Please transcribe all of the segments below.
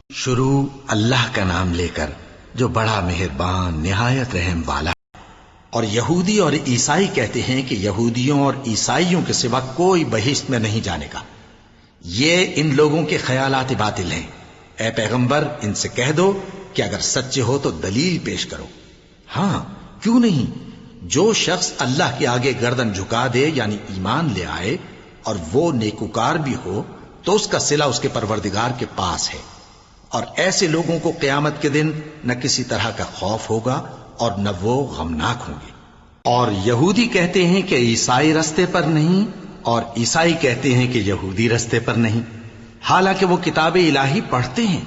شروع اللہ کا نام لے کر جو بڑا مہربان نہایت رحم والا. اور یہودی اور عیسائی کہتے ہیں کہ یہودیوں اور عیسائیوں کے سوا کوئی بہشت میں نہیں جانے گا. یہ ان لوگوں کے خیالات باطل ہیں. اے پیغمبر ان سے کہہ دو کہ اگر سچے ہو تو دلیل پیش کرو. ہاں کیوں نہیں، جو شخص اللہ کے آگے گردن جھکا دے یعنی ایمان لے آئے اور وہ نیکوکار بھی ہو تو اس کا صلہ اس کے پروردگار کے پاس ہے. اور ایسے لوگوں کو قیامت کے دن نہ کسی طرح کا خوف ہوگا اور نہ وہ غمناک ہوں گے. اور یہودی کہتے ہیں کہ عیسائی رستے پر نہیں، اور عیسائی کہتے ہیں کہ یہودی رستے پر نہیں، حالانکہ وہ کتاب الہی پڑھتے ہیں.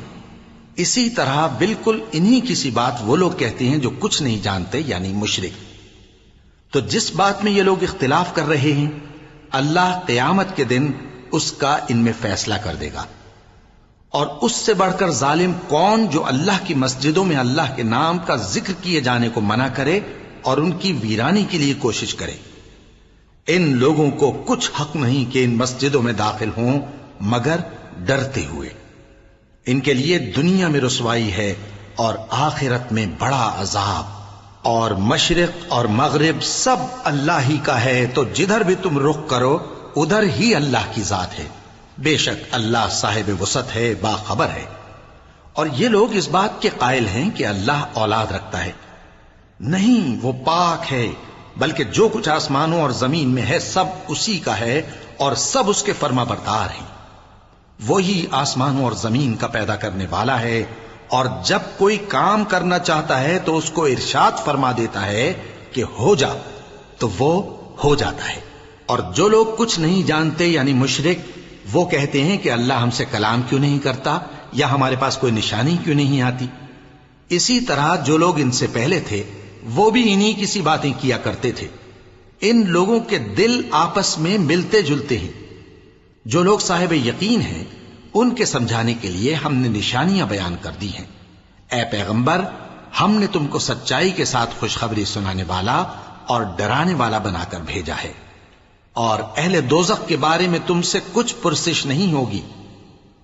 اسی طرح بالکل انہی کسی بات وہ لوگ کہتے ہیں جو کچھ نہیں جانتے یعنی مشرک. تو جس بات میں یہ لوگ اختلاف کر رہے ہیں اللہ قیامت کے دن اس کا ان میں فیصلہ کر دے گا. اور اس سے بڑھ کر ظالم کون جو اللہ کی مسجدوں میں اللہ کے نام کا ذکر کیے جانے کو منع کرے اور ان کی ویرانی کے لیے کوشش کرے. ان لوگوں کو کچھ حق نہیں کہ ان مسجدوں میں داخل ہوں مگر ڈرتے ہوئے. ان کے لیے دنیا میں رسوائی ہے اور آخرت میں بڑا عذاب. اور مشرق اور مغرب سب اللہ ہی کا ہے، تو جدھر بھی تم رخ کرو ادھر ہی اللہ کی ذات ہے. بے شک اللہ صاحب وسعت ہے، باخبر ہے. اور یہ لوگ اس بات کے قائل ہیں کہ اللہ اولاد رکھتا ہے. نہیں، وہ پاک ہے، بلکہ جو کچھ آسمانوں اور زمین میں ہے سب اسی کا ہے اور سب اس کے فرما بردار ہیں. وہی آسمانوں اور زمین کا پیدا کرنے والا ہے، اور جب کوئی کام کرنا چاہتا ہے تو اس کو ارشاد فرما دیتا ہے کہ ہو جا، تو وہ ہو جاتا ہے. اور جو لوگ کچھ نہیں جانتے یعنی مشرک، وہ کہتے ہیں کہ اللہ ہم سے کلام کیوں نہیں کرتا یا ہمارے پاس کوئی نشانی کیوں نہیں آتی. اسی طرح جو لوگ ان سے پہلے تھے وہ بھی انہی کسی باتیں کیا کرتے تھے. ان لوگوں کے دل آپس میں ملتے جلتے ہیں. جو لوگ صاحب یقین ہیں ان کے سمجھانے کے لیے ہم نے نشانیاں بیان کر دی ہیں. اے پیغمبر ہم نے تم کو سچائی کے ساتھ خوشخبری سنانے والا اور ڈرانے والا بنا کر بھیجا ہے. اور اہل دوزخ کے بارے میں تم سے کچھ پرسش نہیں ہوگی،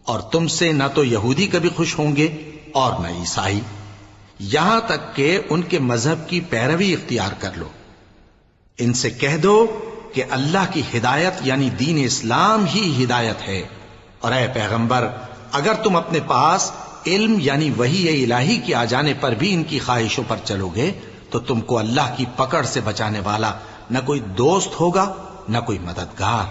اور تم سے نہ تو یہودی کبھی خوش ہوں گے اور نہ عیسائی، یہاں تک کہ ان کے مذہب کی پیروی اختیار کر لو. ان سے کہہ دو کہ اللہ کی ہدایت یعنی دین اسلام ہی ہدایت ہے. اور اے پیغمبر اگر تم اپنے پاس علم یعنی وحی الہی کے آ جانے پر بھی ان کی خواہشوں پر چلو گے تو تم کو اللہ کی پکڑ سے بچانے والا نہ کوئی دوست ہوگا نہ کوئی مددگار.